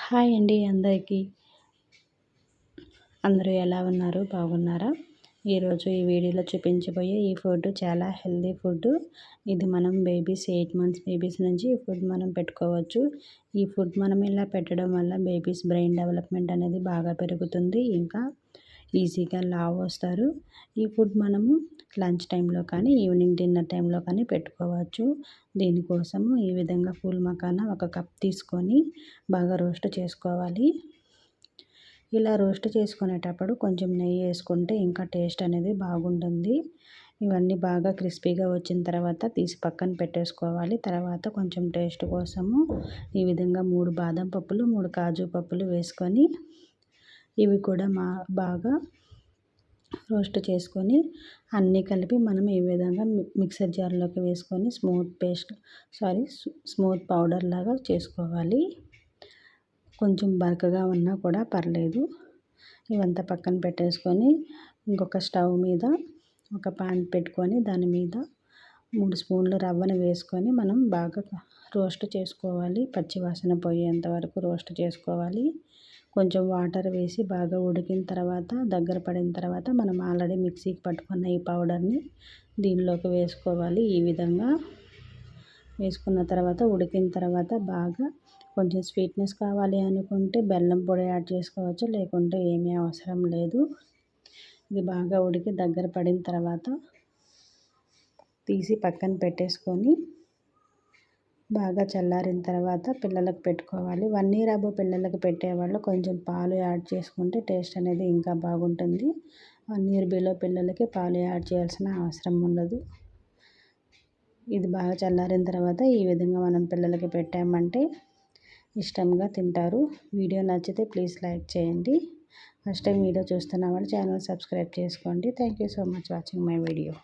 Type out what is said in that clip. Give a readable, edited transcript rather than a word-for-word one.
Hi అండి అందరికీ. అందరూ ఎలా ఉన్నారు? బాగున్నారా? ఈరోజు ఈ వీడియోలో చూపించబోయే ఈ ఫుడ్ చాలా హెల్తీ ఫుడ్. ఇది మనం 8 మంత్స్ బేబీస్ నుంచి ఈ ఫుడ్ మనం పెట్టుకోవచ్చు. ఈ ఫుడ్ మనం ఇలా పెట్టడం వల్ల బేబీస్ బ్రెయిన్ డెవలప్మెంట్ అనేది బాగా పెరుగుతుంది. ఇంకా ఈజీగా లావు వస్తారు. ఈ ఫుడ్ మనము లంచ్ టైంలో కానీ ఈవినింగ్ డిన్నర్ టైంలో కానీ పెట్టుకోవచ్చు. దీనికోసము ఈ విధంగా ఫూల్ మకానా 1 కప్ తీసుకొని బాగా రోస్ట్ చేసుకోవాలి. ఇలా రోస్ట్ చేసుకునేటప్పుడు కొంచెం నెయ్యి వేసుకుంటే ఇంకా టేస్ట్ అనేది బాగుంటుంది. ఇవన్నీ బాగా క్రిస్పీగా వచ్చిన తర్వాత తీసి పక్కన పెట్టేసుకోవాలి. తర్వాత కొంచెం టేస్ట్ కోసము ఈ విధంగా 3 బాదం పప్పులు 3 కాజు పప్పులు వేసుకొని ఇవి కూడా బాగా రోస్ట్ చేసుకొని అన్నీ కలిపి మనం ఈ విధంగా మిక్సర్ జార్లోకి వేసుకొని స్మూత్ పౌడర్ లాగా చేసుకోవాలి. కొంచెం బరకగా ఉన్నా కూడా పర్లేదు. ఇవంతా పక్కన పెట్టేసుకొని ఇంకొక స్టవ్ మీద ఒక పాన్ పెట్టుకొని దాని మీద 3 స్పూన్లు రవ్వను వేసుకొని మనం బాగా రోస్ట్ చేసుకోవాలి. పచ్చి వాసన పోయేంత వరకు రోస్ట్ చేసుకోవాలి. కొంచెం వాటర్ వేసి బాగా ఉడికిన తర్వాత దగ్గర పడిన తర్వాత మనం ఆల్రెడీ మిక్సీకి పట్టుకున్న ఈ పౌడర్ని దీనిలోకి వేసుకోవాలి. ఈ విధంగా వేసుకున్న తర్వాత ఉడికిన తర్వాత బాగా కొంచెం స్వీట్నెస్ కావాలి అనుకుంటే బెల్లం పొడి యాడ్ చేసుకోవచ్చు, లేకుంటే ఏమీ అవసరం లేదు. ఇది బాగా ఉడికి దగ్గర పడిన తర్వాత తీసి పక్కన పెట్టేసుకొని బాగా చల్లారిన తర్వాత పిల్లలకు పెట్టుకోవాలి. 1 ఇయర్ అబోవ్ పిల్లలకు పెట్టేవాళ్ళు కొంచెం పాలు యాడ్ చేసుకుంటే టేస్ట్ అనేది ఇంకా బాగుంటుంది. 1 ఇయర్ బిలో పిల్లలకి పాలు యాడ్ చేయాల్సిన అవసరం ఉండదు. ఇది బాగా చల్లారిన తర్వాత ఈ విధంగా మనం పిల్లలకి పెట్టామంటే ఇష్టంగా తింటారు. వీడియో నచ్చితే ప్లీజ్ లైక్ చేయండి. ఫస్ట్ టైం వీడియో చూస్తున్న వాళ్ళు ఛానల్ సబ్స్క్రైబ్ చేసుకోండి. Thank you so much watching my video.